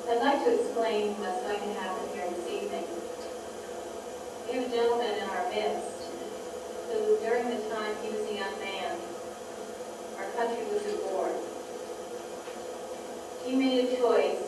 I'd like to explain what's going to happen here this evening. We have a gentleman in our midst who, during the time he was a young man, our country was at war. He made a choice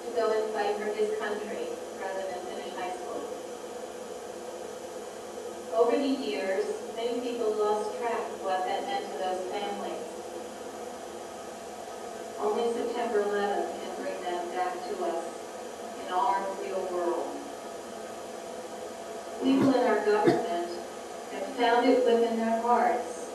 to go and fight for his country rather than finish high school. Over the years, many people lost track of what that meant to those families. Only September 11th can bring that back to us in our real world. People in our government have found it within their hearts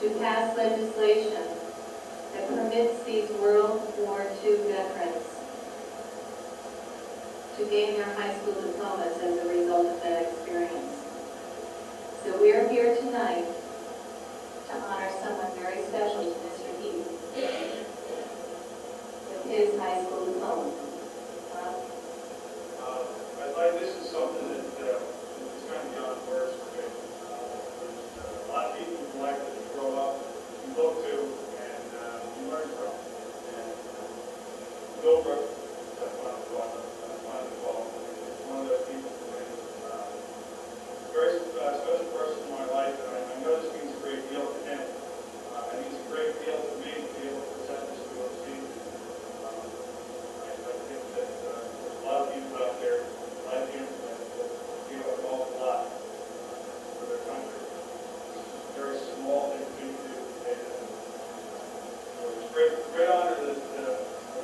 to pass legislation that permits these World War II veterans to gain their high school diplomas as a result of that experience. So we are here tonight to honor someone very special to Mr. Heath with his high school diploma. This is something that is kind of beyond words for me. There's a lot of people in life that you grow up, you look to, and you learn from. And Bill Brooks, that's one of those people for me. Very special person in my life, and I know this means a great deal to him. It means a great deal to me to be able to present this to our students. I think that there's a lot of people out there like him that give up an awful lot for their country. It's a very small thing to do today. So it's a great honor that I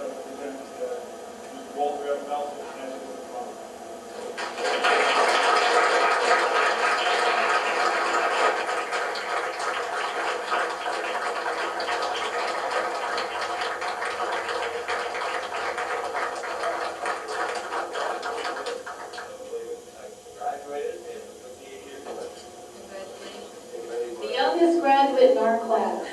present Mr. Walter F. Melson as his diploma. The youngest graduate in our class.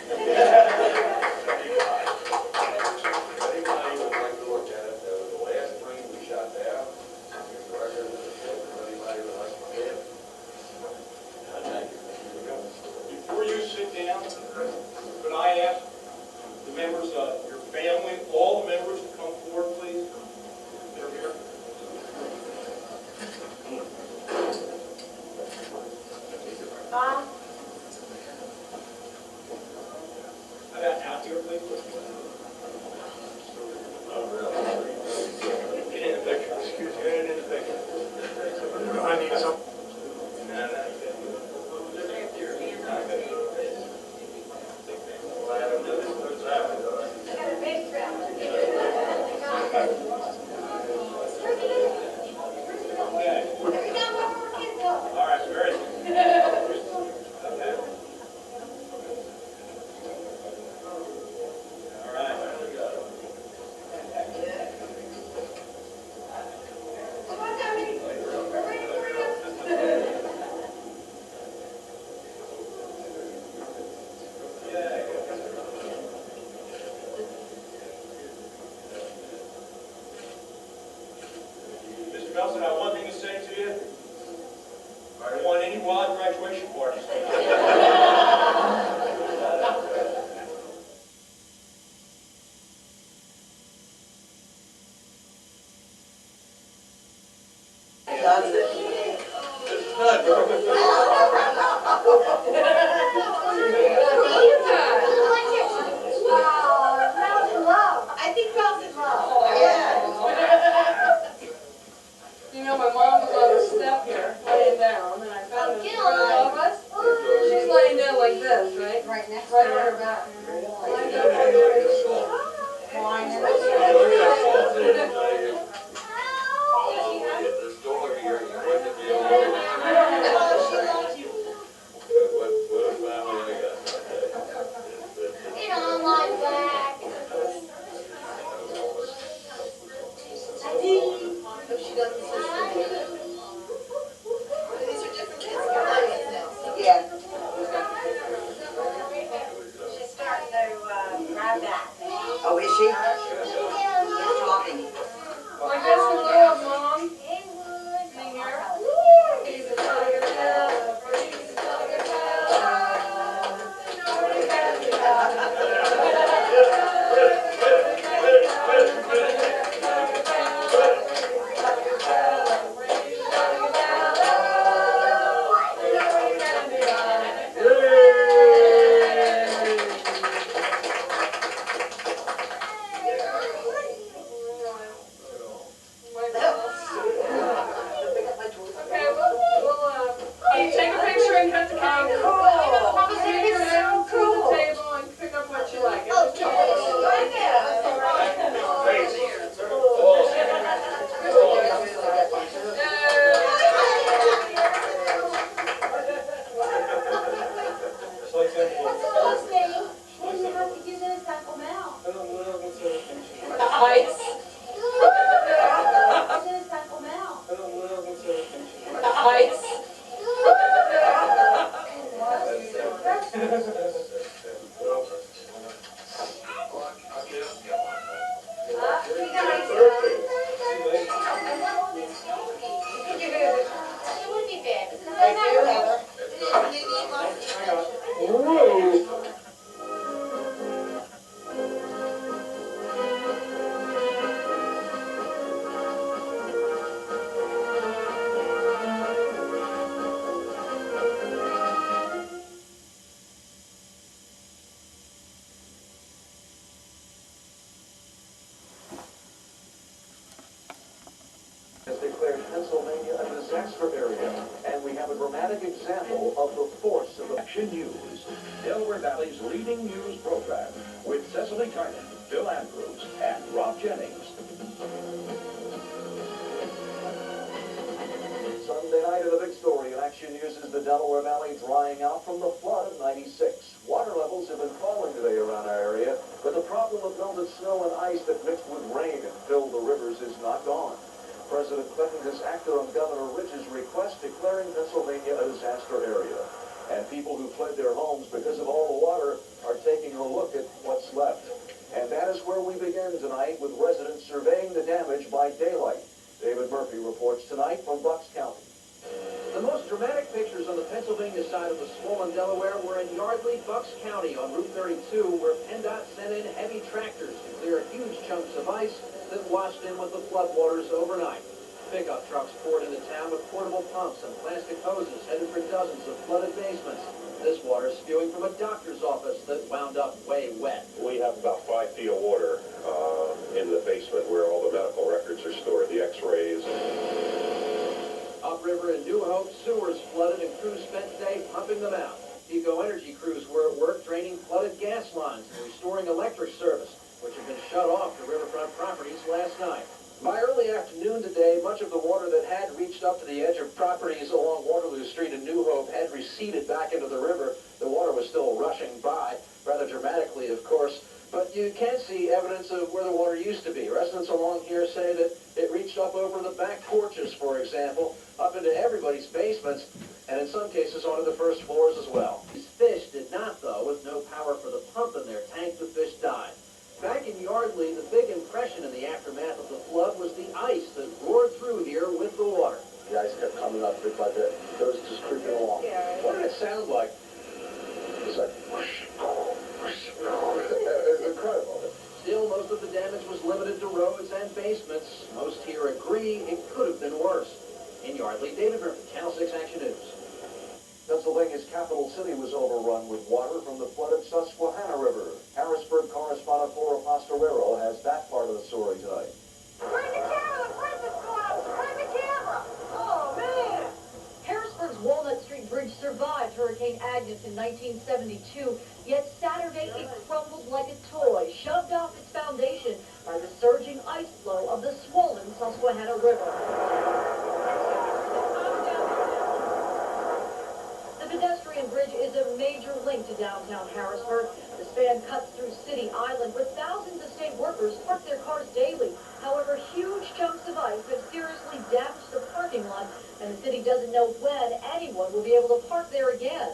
Before you sit down, could I ask the members of your family, all the members, to come forward, please? They're here. Mom? How about out here, please? Get in the picture. Excuse me. Get in the picture. I need some. Melson, I have one thing to say to you. I don't want any wild graduation parties. Does it? It's not good. I think Melson love. Yeah. You know, my mom was on the step here, laying down, and I found her in front of us. She's laying down like this, right? Right next to Right on her. her back. Really? Oh, is she? Who's talking? Well, I guess we love Mom. Sing here. He's a tiger cat, he's a tiger cat. Nobody can be disaster area, and we have a dramatic example of the force of Action News, Delaware Valley's leading news program, with Cecily Tynan, Bill Andrews, and Rob Jennings. Sunday night of the big story in Action News is the Delaware Valley drying out from the flood of '96. Water levels have been falling today around our area, but the problem of melted snow and ice that mixed with rain and filled the rivers is not gone. President Clinton has acted on Governor Ridge's request declaring Pennsylvania a disaster area. And people who fled their homes because of all the water are taking a look at what's left. And that is where we begin tonight, with residents surveying the damage by daylight. David Murphy reports tonight from Bucks County. The most dramatic pictures on the Pennsylvania side of the swollen Delaware were in Yardley, Bucks County on Route 32, where PennDOT sent in heavy tractors to clear huge chunks of ice that washed in with the floodwaters overnight. Pickup trucks poured into town with portable pumps and plastic hoses headed for dozens of flooded basements. This water spewing from a doctor's office that wound up way wet. We have about 5 feet of water in the basement where all the medical records are stored, the x-rays. Upriver and New Hope sewers flooded and crews spent today pumping them out. Eco Energy crews were at work draining flooded gas lines and restoring electric service, which had been shut off to riverfront properties last night. By early afternoon today, much of the water that had reached up to the edge of properties along Waterloo Street in New Hope had receded back into the river. The water was still rushing by, rather dramatically, of course, but you can see evidence of where the water used to be. Residents along here say that it reached up over the back porches, for example, up into everybody's basements, and in some cases onto the first floors as well. These fish did not, though. With no power for the pump in their tank, the fish died. Back in Yardley, the big impression in the aftermath of the flood was the ice that roared through here with the water. The ice kept coming up bit by bit. It was just creeping along. What did it sound like? It was like whoosh, whoosh, whoosh. It was incredible. Still, most of the damage was limited to roads and basements. Most here agree it could have been worse. In Yardley, David Murphy, Channel 6 Action News. Pennsylvania's capital city was overrun with water from the flooded Susquehanna River. Harrisburg correspondent Laura Pastorero has that part of the story tonight. Bring the camera! Bring the squad! Bring the camera! Oh, man! Harrisburg's Walnut Street Bridge survived Hurricane Agnes in 1972, yet Saturday it crumbled like a toy, shoved off its foundation by the surging ice flow of the swollen Susquehanna River. The pedestrian bridge is a major link to downtown Harrisburg. The span cuts through City Island, where thousands of state workers park their cars daily. However, huge chunks of ice have seriously damaged the parking lot, and the city doesn't know when anyone will be able to park there again.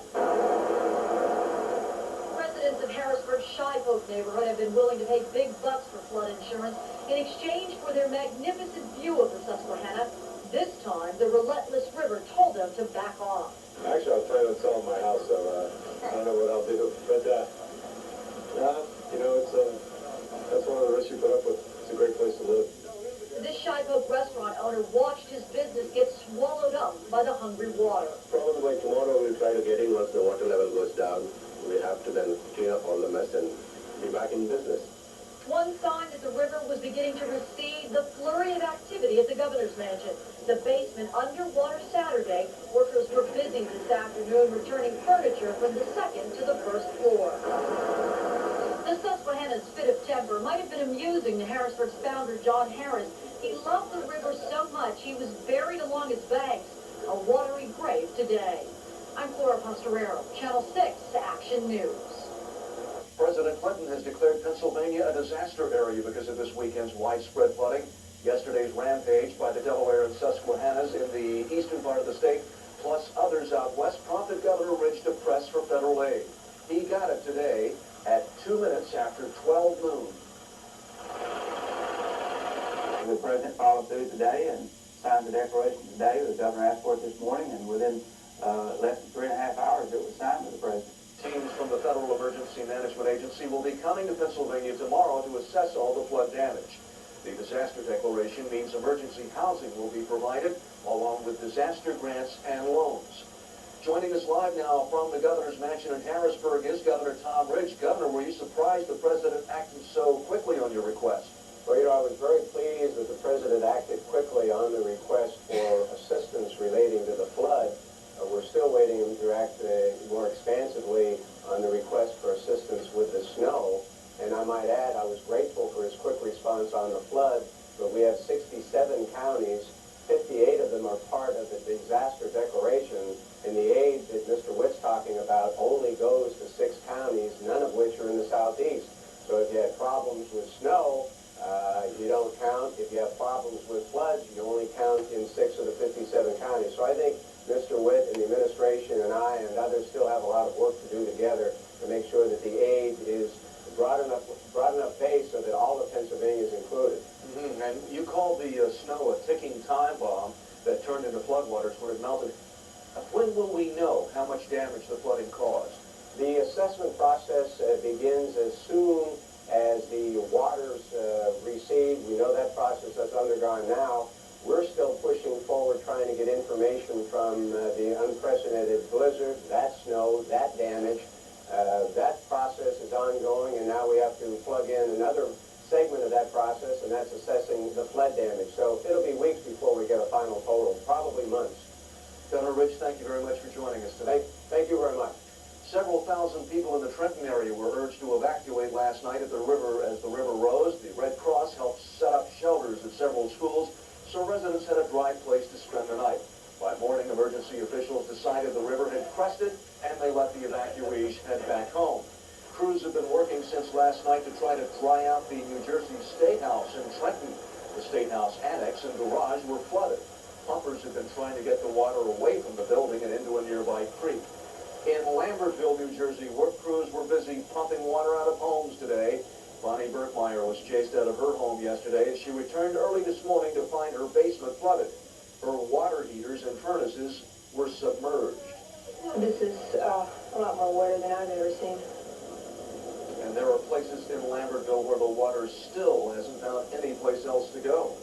Residents of Harrisburg's Shipoke neighborhood have been willing to pay big bucks for flood insurance in exchange for their magnificent view of the Susquehanna. This time, the relentless river told them to back off. Actually, I was planning on selling my house, so I don't know what I'll do. But, you know, that's one of the risks you put up with. It's a great place to live. This Shipoke restaurant owner watched his business get swallowed up by the hungry water. Probably by tomorrow we'll try to get in once the water level goes down. We have to then clean up all the mess and be back in business. One sign that the river was beginning to recede, the flurry of activity at the governor's mansion. The basement underwater Saturday. Workers were busy this afternoon returning furniture from the second to the first floor. The Susquehanna's fit of temper might have been amusing to Harrisburg's founder, John Harris. He loved the river so much he was buried along its banks. A watery grave today. I'm Laura Pastorero, Channel 6 Action News. President Clinton has declared Pennsylvania a disaster area because of this weekend's widespread flooding. Yesterday's rampage by the Delaware and Susquehannas in the eastern part of the state, plus others out west, prompted Governor Ridge to press for federal aid. He got it today at 2 minutes after 12 noon. The president followed through today and signed the declaration today. The governor asked for it this morning, and within less than 3.5 hours it was signed by the president. Teams from the Federal Emergency Management Agency will be coming to Pennsylvania tomorrow to assess all the flood damage. The disaster declaration means emergency housing will be provided, along with disaster grants and loans. Joining us live now from the governor's mansion in Harrisburg is Governor Tom Ridge. Governor, were you surprised the president acted so quickly on your request? Well, you know, I was very pleased that the president acted quickly on the request for assistance related on the flood, but we have 67 counties. 58 of them are part of the disaster declaration, and the aid that Mr. Witt's talking about only goes to 6 counties, none of which are in the southeast. So if you had problems with snow, you don't count. If you have problems with floods, you only count in 6 of the 57 counties. So I think Mr. Witt and the administration and I and others still have a lot of work to do together to make sure that the aid is broad enough base so that all of Pennsylvania is included. Mm-hmm. And you called the snow a ticking time bomb that turned into floodwaters when it melted. When will we know how much damage the flooding caused? The assessment process begins as soon as the waters recede. We know that process has undergone now. We're still pushing forward, trying to get information from the unprecedented blizzard, that snow, that damage. That process is ongoing, and now we have to plug in another segment of that process, and that's assessing the flood damage. So it'll be weeks before we get a final total, probably months. Governor Rich, thank you very much for joining us today. Thank you very much. Several thousand people in the Trenton area were urged to evacuate last night at the river as the river rose. The Red Cross helped set up shelters at several schools so residents had a dry place to spend the night. By morning, emergency officials decided the river had crested, and they let the evacuees head back home. Crews have been working since last night to try to dry out the New Jersey State House in Trenton. The State House annex and garage were flooded. Pumpers have been trying to get the water away from the building and into a nearby creek. In Lambertville, New Jersey, work crews were busy pumping water out of homes today. Bonnie Berkmeyer was chased out of her home yesterday, and she returned early this morning to find her basement flooded. Her water heaters and furnaces were submerged. This is a lot more water than I've ever seen. And there are places in Lambertville where the water still hasn't found any place else to go.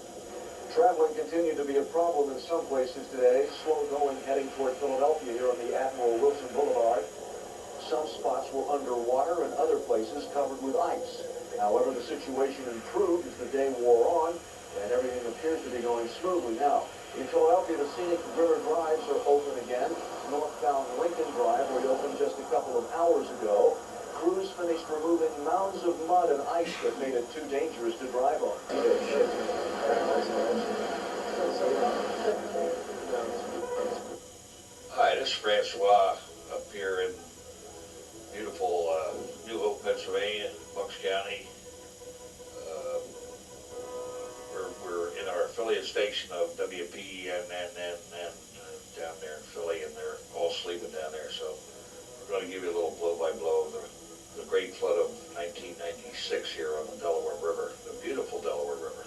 Traveling continued to be a problem in some places today. Slow going heading toward Philadelphia here on the Admiral Wilson Boulevard. Some spots were underwater and other places covered with ice. However, the situation improved as the day wore on, and everything appears to be going smoothly now. In Philadelphia, the scenic river drives are open again. Northbound Lincoln Drive reopened just a couple of hours ago. Crews finished removing mounds of mud and ice that made it too dangerous to drive on. Hi, this is Francois up here in beautiful New Hope, Pennsylvania, Bucks County. We're in our affiliate station of WPNN down there in Philly, and they're all sleeping down there. So we're going to give you a little blow-by-blow of the great flood of 1996 here on the Delaware River, the beautiful Delaware River.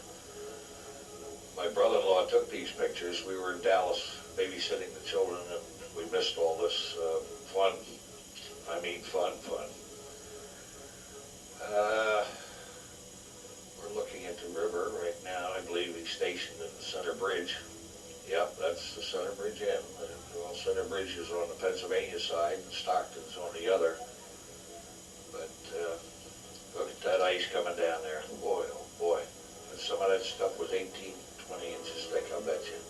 My brother-in-law took these pictures. We were in Dallas babysitting the children, and we missed all this fun. I mean fun. We're looking at the river right now. I believe he's stationed in the Center Bridge. Yep, that's the Center Bridge end. Well, Center Bridge is on the Pennsylvania side, and Stockton's on the other. But look at that ice coming down there. Boy, oh boy. And some of that stuff was 18, 20 inches thick, I'll bet you.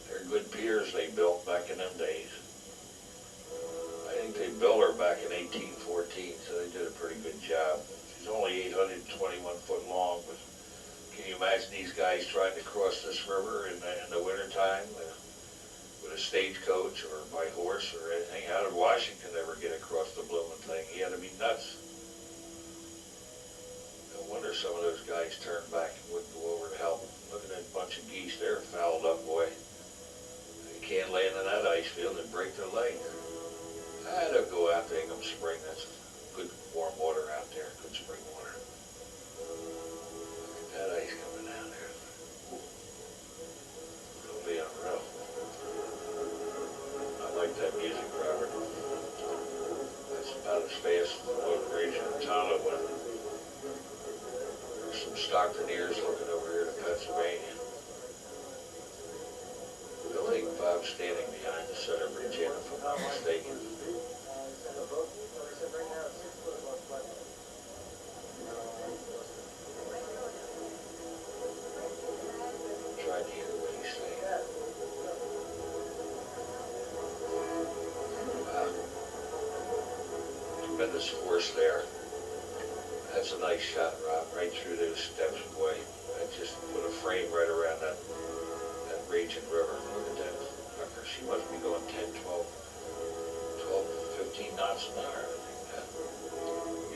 They're good piers they built back in them days. I think they built her back in 1814, so they did a pretty good job. She's only 821 foot long, but can you imagine these guys trying to cross this river in the wintertime with a stagecoach or by horse or anything? How did Washington ever get across the blooming thing? He had to be nuts. No wonder some of those guys turned back and wouldn't go over to help. Look at that bunch of geese there, fouled up, boy. They can't land in that ice field and break their legs. They'll go out to Ingham Spring. That's good warm water out there, good spring water. Look at that ice coming down there. It'll be unreal. I like that music, Robert. That's about as fast as the Oak Ridge and Tana went. There's some Stocktoneers looking over here to Pennsylvania. I think Bob's standing behind the Center Bridge Inn, if I'm not mistaken. Trying to hear what he's saying. Wow. Tremendous force there. That's a nice shot, Rob, right through those steps, boy. I just put a frame right around that raging river. Look at that fucker. She must be going 10, 12, 15 knots an hour. I think that.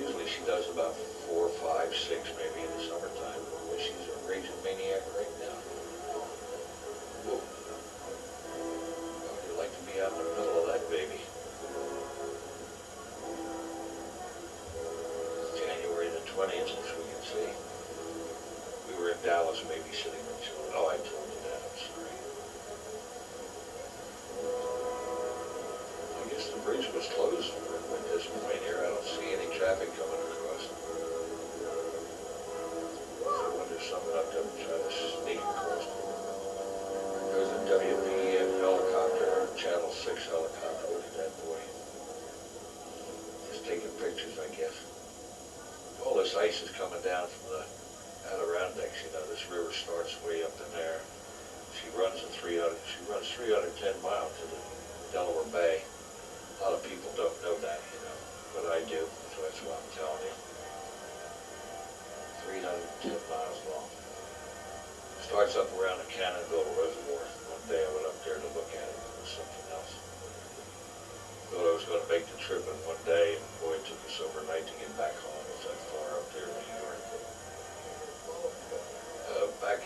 Usually she does about 4, 5, 6 maybe in the summertime. But she's a raging maniac right now. Whoa. How would you like to be out in the middle of that baby? January the 20th, which we can see. We were in Dallas babysitting the children. Oh, I told you that. I'm sorry. I guess the bridge was closed at this point here. I don't see any traffic coming across. I wonder if someone up there would try to sneak across. There goes a WPM helicopter, Channel 6 helicopter. Look at that boy. Just taking pictures, I guess. All this ice is coming down from the Adirondacks. You know, this river starts way up in there. She runs 310 miles.